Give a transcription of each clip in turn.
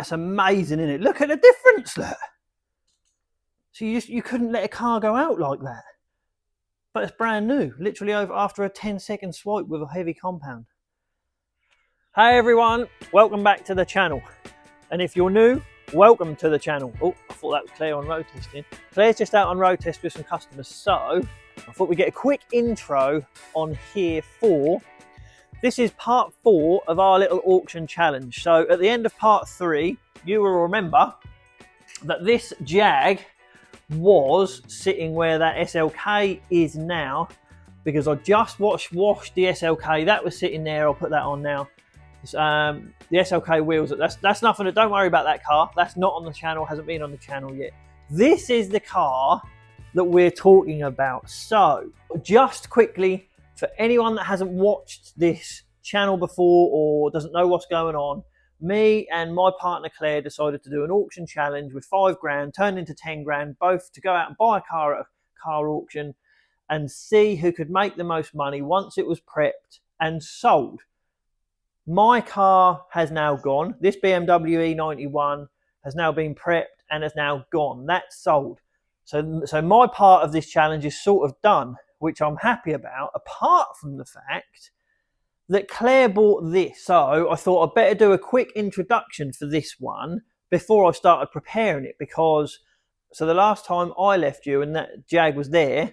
That's amazing, isn't it? Look at the difference, look. So you couldn't let a car go out like that. But it's brand new, literally over after a 10-second swipe with a heavy compound. Hey everyone, welcome back to the channel. And if you're new, welcome to the channel. Oh, I thought that was Claire on road testing. Claire's just out on road test with some customers, so I thought we'd get a quick intro on here for, this is part 4 of our little auction challenge. So at the end of part 3, you will remember that this Jag was sitting where that SLK is now, because I just washed the SLK. That was sitting there. I'll put that on now. The SLK wheels, that's nothing. Don't worry about that car. That's not on the channel, hasn't been on the channel yet. This is the car that we're talking about. So just quickly, for anyone that hasn't watched this channel before or doesn't know what's going on, me and my partner Claire decided to do an auction challenge with 5 grand turned into 10 grand, both to go out and buy a car at a car auction and see who could make the most money once it was prepped and sold. My car has now gone. This BMW E91 has now been prepped and has now gone. That's sold. So my part of this challenge is sort of done, which I'm happy about, apart from the fact that Claire bought this. So I thought I'd better do a quick introduction for this one before I started preparing it, because so the last time I left you and that Jag was there,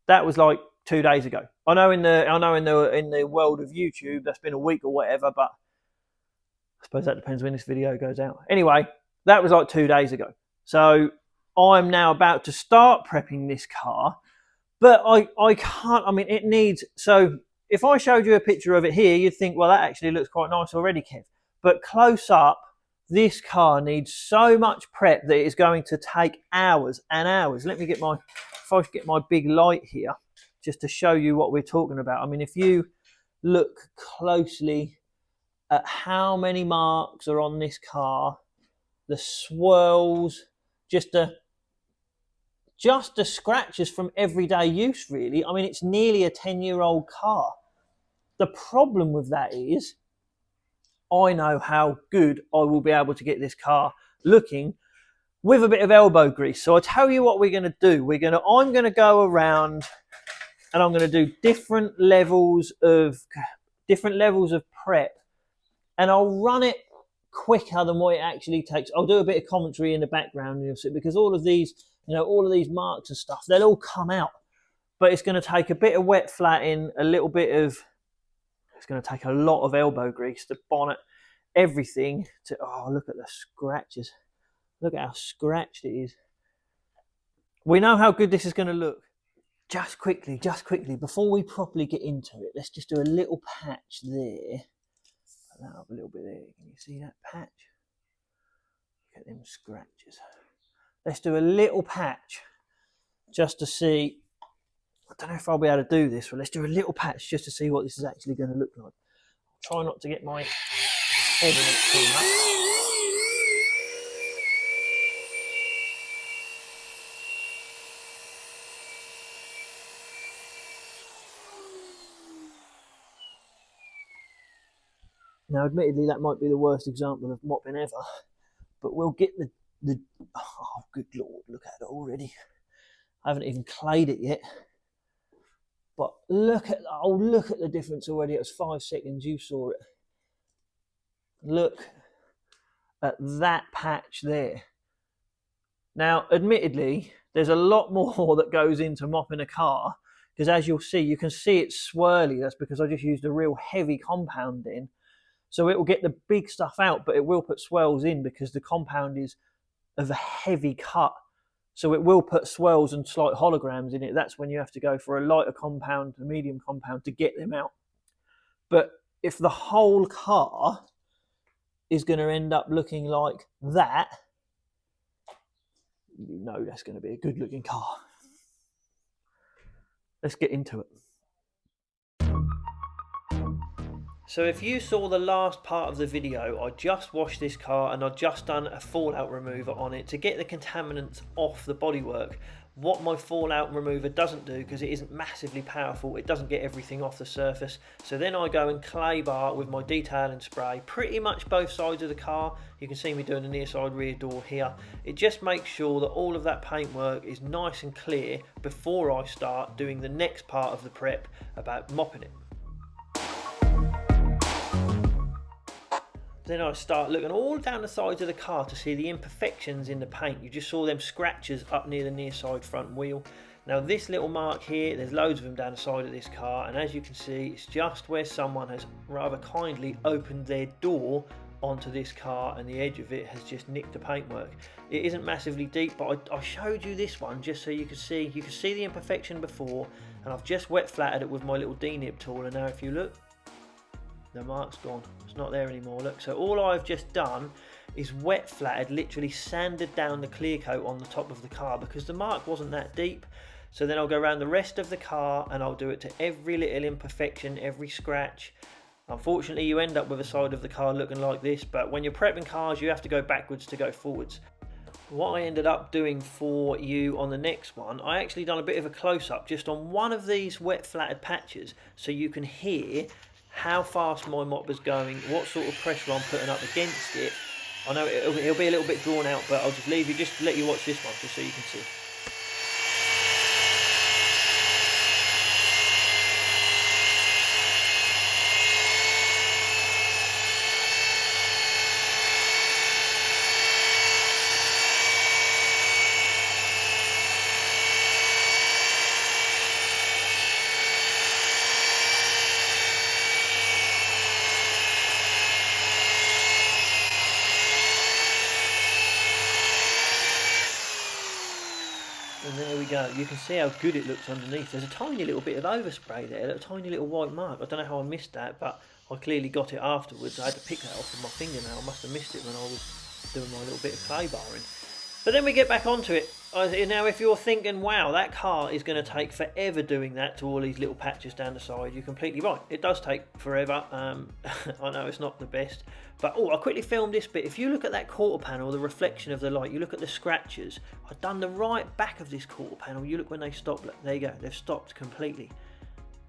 that was like 2 days ago. I know in the world of YouTube that's been a week or whatever, but I suppose that depends when this video goes out. Anyway, that was like 2 days ago. So I'm now about to start prepping this car, but I can't, I mean, it needs, so if I showed you a picture of it here, you'd think, well, that actually looks quite nice already, Kev. But close up, this car needs so much prep that it's going to take hours and hours. Let me get my, if I get my big light here, just to show you what we're talking about. I mean, if you look closely at how many marks are on this car, the swirls, just the scratches from everyday use, really. I mean, it's nearly a 10-year-old car. The problem with that is I know how good I will be able to get this car looking with a bit of elbow grease. So I'll tell you what we're going to do. I'm going to go around and I'm going to do different levels of prep, and I'll run it quicker than what it actually takes. I'll do a bit of commentary in the background, you'll see, because all of these, all of these marks and stuff, they'll all come out. But it's going to take a bit of wet flatting, it's going to take a lot of elbow grease, the bonnet, everything to, oh, look at the scratches. Look at how scratched it is. We know how good this is going to look. Just quickly, before we properly get into it, let's just do a little patch there. Put that up a little bit there. Can you see that patch? Look at them scratches. Let's do a little patch just to see. I don't know if I'll be able to do this, but let's do a little patch just to see what this is actually going to look like. I'll try not to get my head in it too much. Now, admittedly, that might be the worst example of mopping ever, but we'll get the oh, good Lord, look at it already. I haven't even clayed it yet, but look at the difference already. It was 5 seconds, you saw it. Look at that patch there. Now, admittedly, there's a lot more that goes into mopping a car, because as you'll see, you can see it's swirly. That's because I just used a real heavy compound in. So it will get the big stuff out, but it will put swirls in because the compound is of a heavy cut. So it will put swirls and slight holograms in it. That's when you have to go for a lighter compound, a medium compound to get them out. But if the whole car is going to end up looking like that, you know that's going to be a good looking car. Let's get into it. So if you saw the last part of the video, I just washed this car and I've just done a fallout remover on it to get the contaminants off the bodywork. What my fallout remover doesn't do, because it isn't massively powerful, it doesn't get everything off the surface. So then I go and clay bar with my detailing spray pretty much both sides of the car. You can see me doing the near side rear door here. It just makes sure that all of that paintwork is nice and clear before I start doing the next part of the prep about mopping it. Then I start looking all down the sides of the car to see the imperfections in the paint. You just saw them scratches up near the near side front wheel. Now this little mark here, there's loads of them down the side of this car, and as you can see, it's just where someone has rather kindly opened their door onto this car, and the edge of it has just nicked the paintwork. It isn't massively deep, but I showed you this one just so you can see the imperfection before, and I've just wet flattered it with my little D-nib tool, and now if you look, the mark's gone. It's not there anymore, look. So all I've just done is wet flattered, literally sanded down the clear coat on the top of the car because the mark wasn't that deep. So then I'll go around the rest of the car and I'll do it to every little imperfection, every scratch. Unfortunately, you end up with a side of the car looking like this, but when you're prepping cars, you have to go backwards to go forwards. What I ended up doing for you on the next one, I actually done a bit of a close-up just on one of these wet flattered patches so you can hear how fast my mop was going, what sort of pressure I'm putting up against it. I know it'll be a little bit drawn out, but I'll just leave you, just let you watch this one just so you can see. And there we go, you can see how good it looks underneath. There's a tiny little bit of overspray there, a tiny little white mark. I don't know how I missed that, but I clearly got it afterwards. I had to pick that off with my fingernail. I must have missed it when I was doing my little bit of clay barring. But then we get back onto it. Now if you're thinking, wow, that car is going to take forever doing that to all these little patches down the side, you're completely right. It does take forever. I know it's not the best. But I quickly filmed this bit. If you look at that quarter panel, the reflection of the light, you look at the scratches. I've done the right back of this quarter panel. You look when they stop. Look, there you go. They've stopped completely.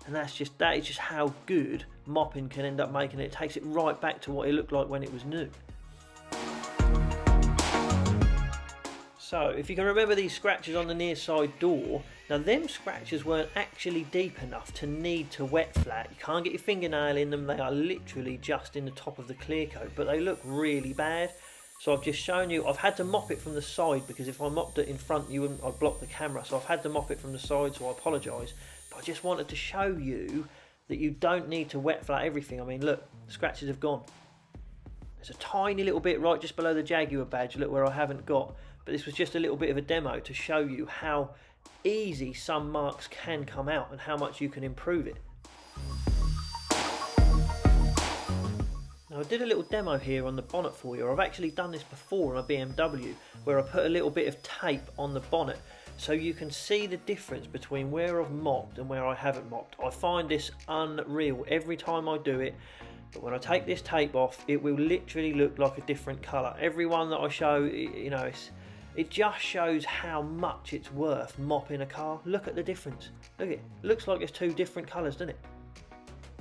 And that is just how good mopping can end up making it. It takes it right back to what it looked like when it was new. So if you can remember these scratches on the near side door, now them scratches weren't actually deep enough to need to wet flat. You can't get your fingernail in them, they are literally just in the top of the clear coat, but they look really bad. So I've just shown you, I've had to mop it from the side because if I mopped it in front I'd block the camera, so I've had to mop it from the side, so I apologise. But I just wanted to show you that you don't need to wet flat everything. I mean look, the scratches have gone. There's a tiny little bit right just below the Jaguar badge, look where I haven't got. But this was just a little bit of a demo to show you how easy some marks can come out and how much you can improve it. Now I did a little demo here on the bonnet for you. I've actually done this before on a BMW where I put a little bit of tape on the bonnet so you can see the difference between where I've mopped and where I haven't mopped. I find this unreal every time I do it. But when I take this tape off, it will literally look like a different colour. Every one that I show, you know, it just shows how much it's worth mopping a car. Look at the difference. Look at it. Looks like it's two different colours, doesn't it?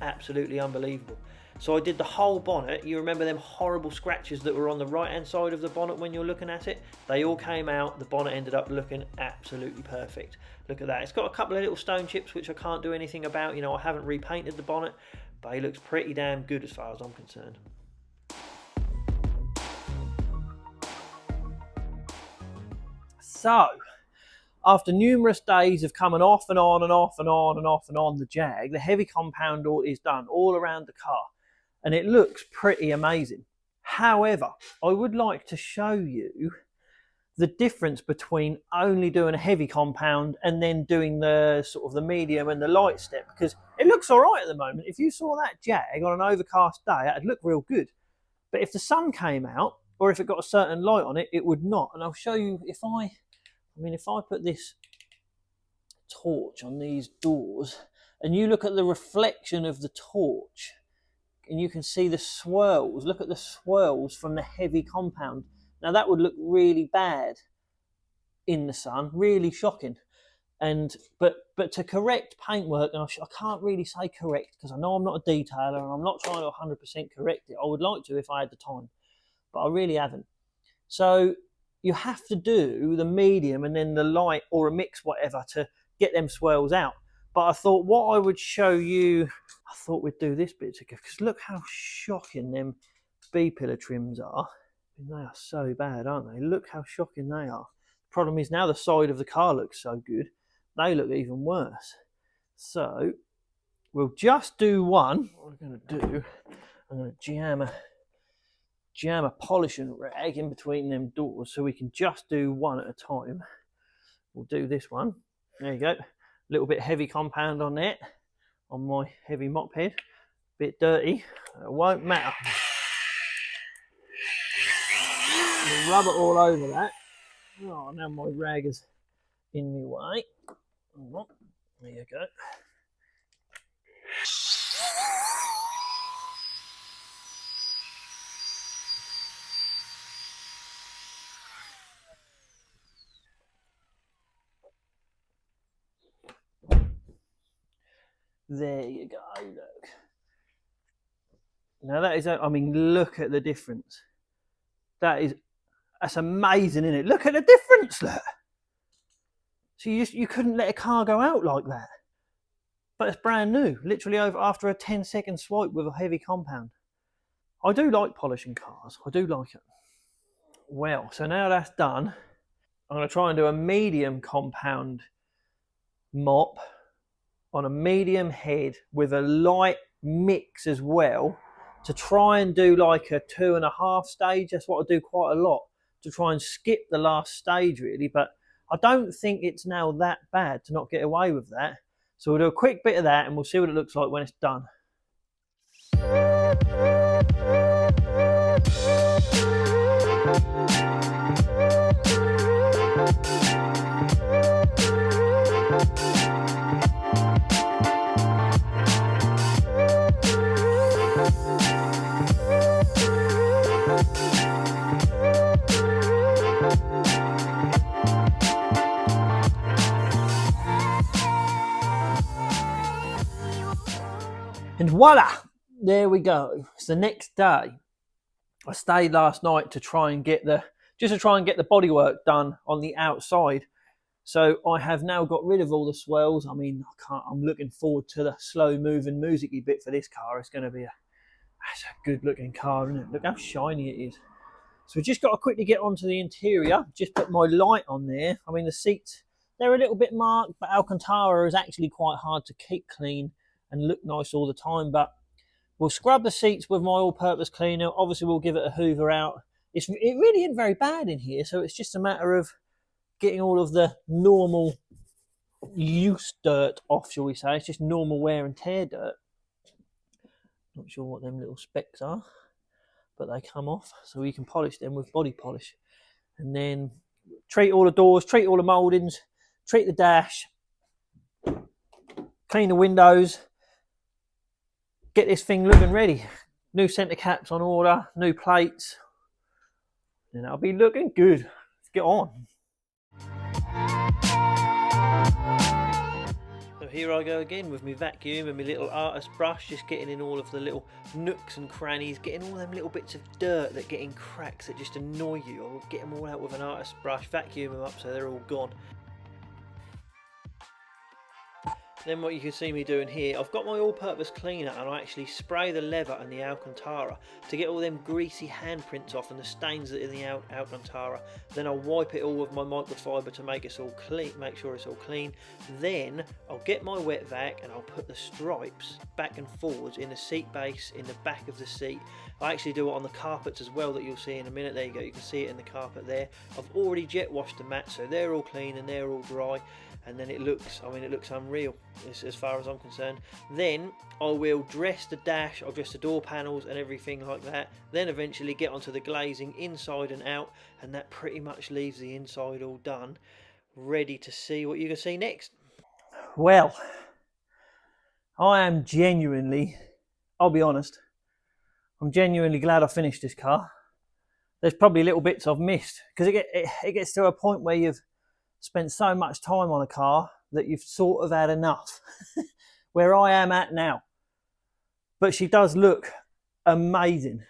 Absolutely unbelievable. So I did the whole bonnet. You remember them horrible scratches that were on the right hand side of the bonnet when you're looking at it? They all came out. The bonnet ended up looking absolutely perfect. Look at that. It's got a couple of little stone chips which I can't do anything about. You know, I haven't repainted the bonnet, but it looks pretty damn good as far as I'm concerned. So, after numerous days of coming off and on and off and on and off and on the Jag, the heavy compound door is done all around the car and it looks pretty amazing. However, I would like to show you the difference between only doing a heavy compound and then doing the sort of the medium and the light step, because it looks all right at the moment. If you saw that Jag on an overcast day, it'd look real good. But if the sun came out or if it got a certain light on it, it would not. And I'll show you if I put this torch on these doors and you look at the reflection of the torch and you can see the swirls, look at the swirls from the heavy compound. Now that would look really bad in the sun, really shocking. And but to correct paintwork, and I can't really say correct because I know I'm not a detailer and I'm not trying to 100% correct it. I would like to if I had the time, but I really haven't. So you have to do the medium and then the light or a mix, whatever, to get them swirls out. But I thought what I would show you, I thought we'd do this bit together because look how shocking them B-pillar trims are. They are so bad, aren't they? Look how shocking they are. The problem is now the side of the car looks so good, they look even worse. So we'll just do one. What I'm going to do, I'm going to jam a polishing rag in between them doors so we can just do one at a time. We'll do this one. There you go. A little bit heavy compound on it, on my heavy mop head. Bit dirty. It won't matter. We'll rub it all over that. Oh, now my rag is in my way. There you go. There you go, look. Now that is, I mean, look at the difference. That's amazing, isn't it? Look at the difference, look. So you couldn't let a car go out like that. But it's brand new, literally over after a 10-second swipe with a heavy compound. I do like polishing cars, I do like it. Well, so now that's done, I'm going to try and do a medium compound mop on a medium head with a light mix as well, to try and do like a 2.5 stage. That's what I do quite a lot, to try and skip the last stage really, but I don't think it's now that bad to not get away with that. So we'll do a quick bit of that and we'll see what it looks like when it's done. And voila, there we go. It's the next day. I stayed last night to try and get the bodywork done on the outside. So I have now got rid of all the swirls. I mean, I'm looking forward to the slow moving music-y bit for this car. It's going to be that's a good looking car, isn't it? Look how shiny it is. So we just got to quickly get onto the interior. Just put my light on there. I mean, the seats, they're a little bit marked, but Alcantara is actually quite hard to keep clean and look nice all the time. But we'll scrub the seats with my all-purpose cleaner. Obviously, we'll give it a hoover out. It really isn't very bad in here, so it's just a matter of getting all of the normal use dirt off, shall we say. It's just normal wear and tear dirt. Not sure what them little specks are, but they come off, so we can polish them with body polish. And then treat all the doors, treat all the mouldings, treat the dash, clean the windows, get this thing looking ready. New centre caps on order, new plates, and that'll be looking good. Let's get on. So here I go again with my vacuum and my little artist brush, just getting in all of the little nooks and crannies, getting all them little bits of dirt that get in cracks that just annoy you. I'll get them all out with an artist brush, vacuum them up so they're all gone. Then what you can see me doing here, I've got my all-purpose cleaner and I actually spray the leather and the Alcantara to get all them greasy handprints off and the stains that are in the Alcantara. Then I'll wipe it all with my microfiber to make it all clean, make sure it's all clean. Then I'll get my wet vac and I'll put the stripes back and forwards in the seat base, in the back of the seat. I actually do it on the carpets as well, that you'll see in a minute. There you go, you can see it in the carpet there. I've already jet washed the mats, so they're all clean and they're all dry. And then it looks, I mean, it looks unreal as far as I'm concerned. Then I will dress the dash, I'll dress the door panels and everything like that. Then eventually get onto the glazing inside and out, and that pretty much leaves the inside all done, ready to see what you can see next. Well, I am genuinely, I'll be honest, I'm genuinely glad I finished this car. There's probably little bits I've missed, because it gets to a point where you've spent so much time on a car that you've sort of had enough. Where I am at now. But she does look amazing.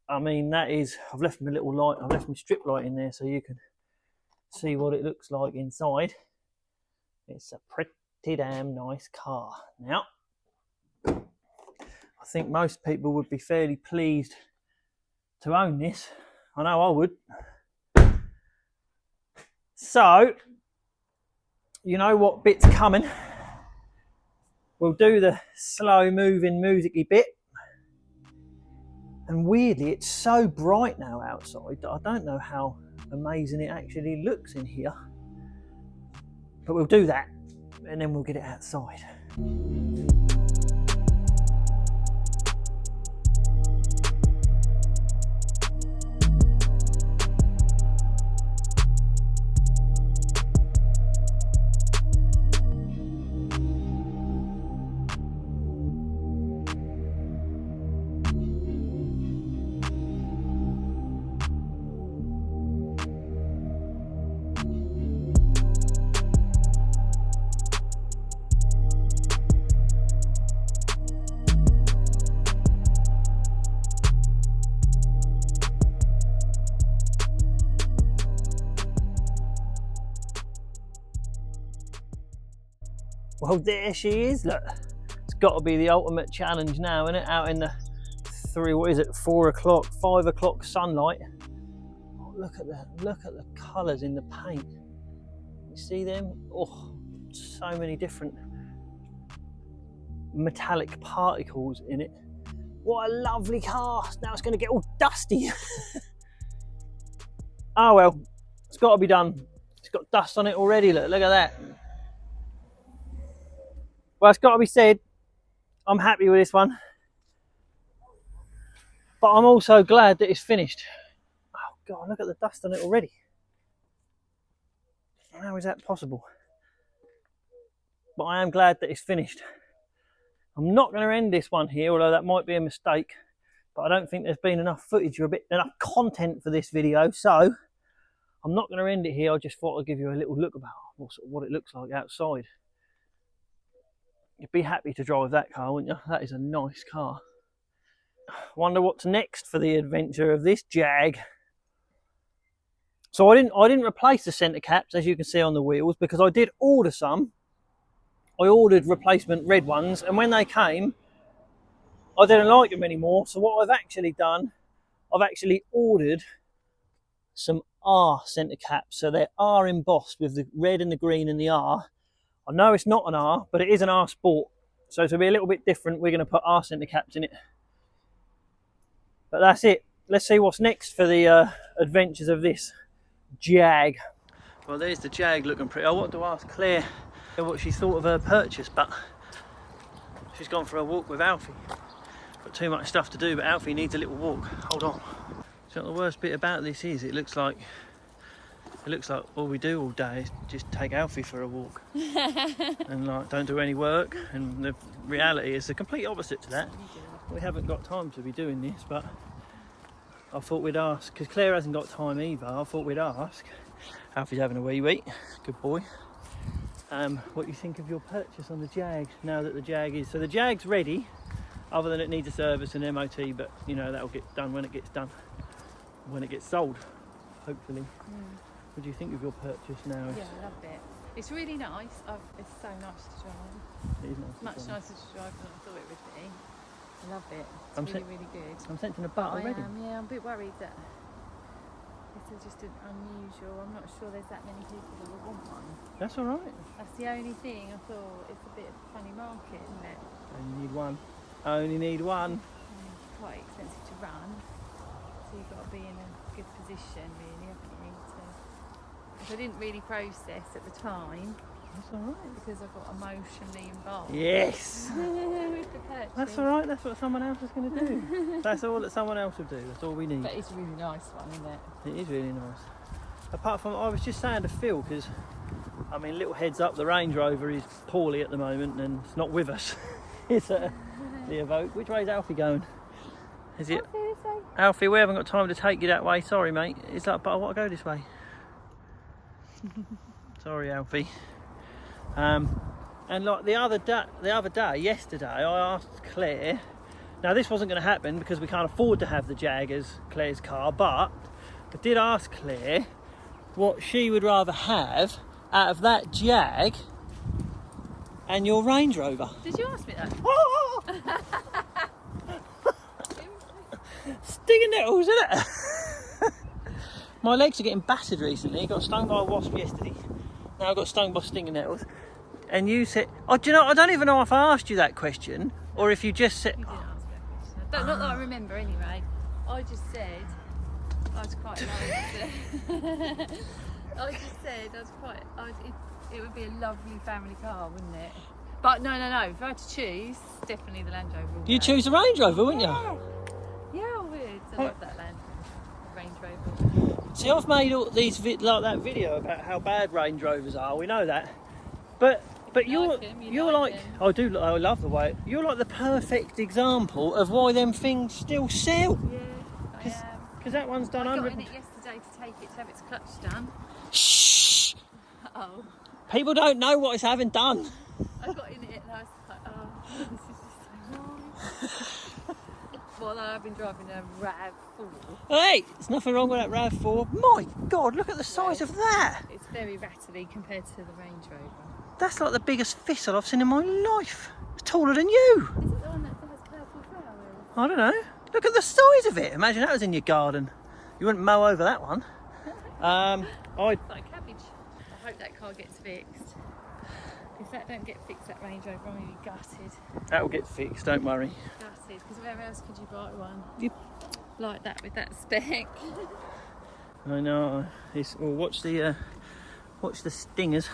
I mean, that is, I've left my little light, I've left my strip light in there so you can see what it looks like inside. It's a pretty damn nice car. Now, I think most people would be fairly pleased to own this. I know I would. So, you know what bit's coming. We'll do the slow moving musicy bit. And weirdly, it's so bright now outside that I don't know how amazing it actually looks in here. But we'll do that and then we'll get it outside. Well, there she is. Look, it's got to be the ultimate challenge now, isn't it? Out in the 4 o'clock, 5 o'clock sunlight. Oh, look at that! Look at the colours in the paint. You see them? Oh, so many different metallic particles in it. What a lovely car! Now it's going to get all dusty. Oh well, it's got to be done. It's got dust on it already. Look at that. Well, it's got to be said, I'm happy with this one. But I'm also glad that it's finished. Oh God, look at the dust on it already. How is that possible? But I am glad that it's finished. I'm not going to end this one here, although that might be a mistake. But I don't think there's been enough footage or enough content for this video. So I'm not going to end it here. I just thought I'd give you a little look about what it looks like outside. You'd be happy to drive that car, wouldn't you? That is a nice car. Wonder what's next for the adventure of this Jag. So I didn't replace the centre caps, as you can see on the wheels, because I did order some. I ordered replacement red ones, and when they came, I didn't like them anymore. So what I've actually done, I've actually ordered some R centre caps. So they're R embossed with the red and the green and the R. I know it's not an R, but it is an R Sport. So to be a little bit different, we're going to put R centre caps in it. But that's it. Let's see what's next for the adventures of this Jag. Well, there's the Jag looking pretty. I wanted to ask Claire what she thought of her purchase, but she's gone for a walk with Alfie. Got too much stuff to do, but Alfie needs a little walk. Hold on. So the worst bit about this is it looks like all we do all day is just take Alfie for a walk and like don't do any work, and the reality is the complete opposite to that. We haven't got time to be doing this, but I thought we'd ask, because Claire hasn't got time either. I thought we'd ask. Alfie's having a wee, good boy. What you think of your purchase on the Jag now that the Jag is, so the Jag's ready, other than it needs a service and MOT, but you know that'll get done when it gets done, when it gets sold, hopefully. What do you think of your purchase now? Yeah, I love it. It's really nice. It's so nice to drive. It is nice. Much nicer to drive than I thought it would be. I love it. It's really good. I'm sensing a butt already. Yeah, I'm a bit worried that this is just unusual. I'm not sure there's that many people that would want one. That's all right. That's the only thing. I thought it's a bit of a funny market, isn't it? Only need one. Only need one. It's quite expensive to run, so you've got to be in a good position, really, haven't you? Which I didn't really process at the time. That's all right. Because I got emotionally involved. Yes. With the purchase. That's all right. That's what someone else is going to do. That's all that someone else will do. That's all we need. But it's a really nice one, isn't it? It is really nice. Apart from, I was just saying to Phil, because I mean, little heads up, the Range Rover is poorly at the moment and it's not with us. It's the Evoque. Which way is Alfie going? Is it? Alfie, this way. Alfie, we haven't got time to take you that way. Sorry, mate. It's like, but I want to go this way. Sorry, Alfie. And like the other day, yesterday, I asked Claire. Now this wasn't going to happen because we can't afford to have the Jag as Claire's car, but I did ask Claire what she would rather have out of that Jag and your Range Rover. Did you ask me that? Oh! Stinging nettles, isn't it? My legs are getting battered recently. Got stung by a wasp yesterday. Now I got stung by stinging nettles. And you said, oh, do you know, I don't even know if I asked you that question or if you just said... You didn't ask me that question. Not that I remember anyway. I just said I was quite like I just said it would be a lovely family car, wouldn't it? But no. If I had to choose, definitely the Land Rover. You'd choose a Range Rover, wouldn't you? Yeah, I would. I love that Range Rover. See, I've made all these like that video about how bad Range Rovers are. We know that, but you're like I love the way you're like the perfect example of why them things still sell. Yeah, I am. Because that one's done I got 100. in it yesterday to take it to have its clutch done. Shh! Oh. People don't know what it's having done. I got in it and I was like, oh, this is just so nice. Well, I've been driving a RAV4. Hey, there's nothing wrong with that RAV4. My God, look at the size of that. It's very rattly compared to the Range Rover. That's like the biggest thistle I've seen in my life. It's taller than you. Is it the one that has purple flowers? I don't know. Look at the size of it. Imagine that was in your garden. You wouldn't mow over that one. It's like cabbage. I hope that car gets fixed. If that don't get fixed, that Range Rover, I'm going to be gutted. That will get fixed, don't worry. Gutted, because where else could you buy one? Yep. Like that with that spec. I know. Well, watch the stingers.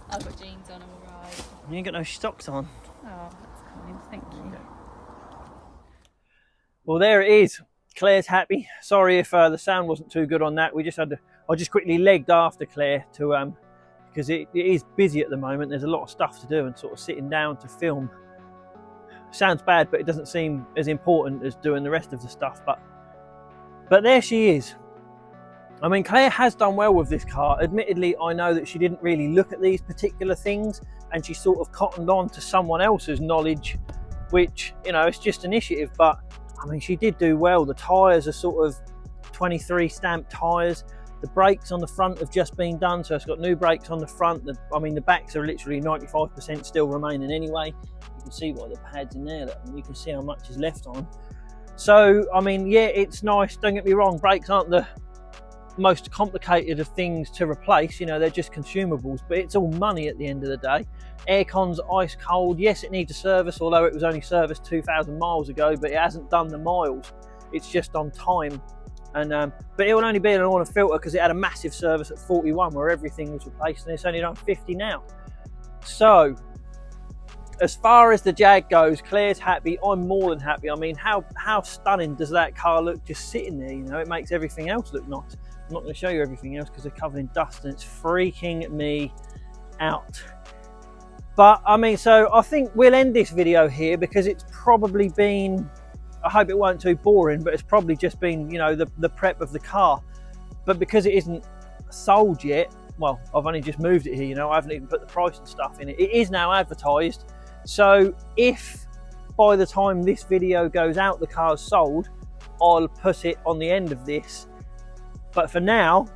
I've got jeans on, I'm alright. You ain't got no socks on. Oh, that's kind, thank you. Okay. Well, there it is. Claire's happy. Sorry if the sound wasn't too good on that. I just quickly legged after Claire to because it is busy at the moment. There's a lot of stuff to do and sort of sitting down to film. Sounds bad, but it doesn't seem as important as doing the rest of the stuff. But there she is. I mean, Claire has done well with this car. Admittedly, I know that she didn't really look at these particular things and she sort of cottoned on to someone else's knowledge, which, you know, it's just initiative. But I mean, she did do well. The tyres are sort of 23 stamp tyres. The brakes on the front have just been done, so it's got new brakes on the front. I mean, the backs are literally 95% still remaining anyway. You can see what the pads in there, you can see how much is left on. So, I mean, yeah, it's nice. Don't get me wrong, brakes aren't the most complicated of things to replace, you know, they're just consumables, but it's all money at the end of the day. Aircon's ice cold. Yes, it needs a service, although it was only serviced 2,000 miles ago, but it hasn't done the miles. It's just on time. And but it will only be an oil and filter because it had a massive service at 41 where everything was replaced, and it's only done 50 now. So as far as the Jag goes, Claire's happy. I'm more than happy. I mean, how stunning does that car look just sitting there? You know, it makes everything else look nice. I'm not going to show you everything else because they're covered in dust and it's freaking me out. But I mean, so I think we'll end this video here because it's probably been, I hope it weren't too boring, but it's probably just been, you know, the prep of the car. But because it isn't sold yet, well, I've only just moved it here, you know, I haven't even put the price and stuff in it. It is now advertised. So if by the time this video goes out, the car's sold, I'll put it on the end of this. But for now,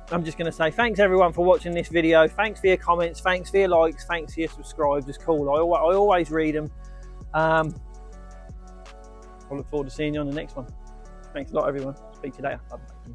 I'm just going to say thanks everyone for watching this video. Thanks for your comments, thanks for your likes, thanks for your subscribes. It's cool. I always read them. I look forward to seeing you on the next one. Thanks a lot, everyone. Speak to you later. Bye-bye.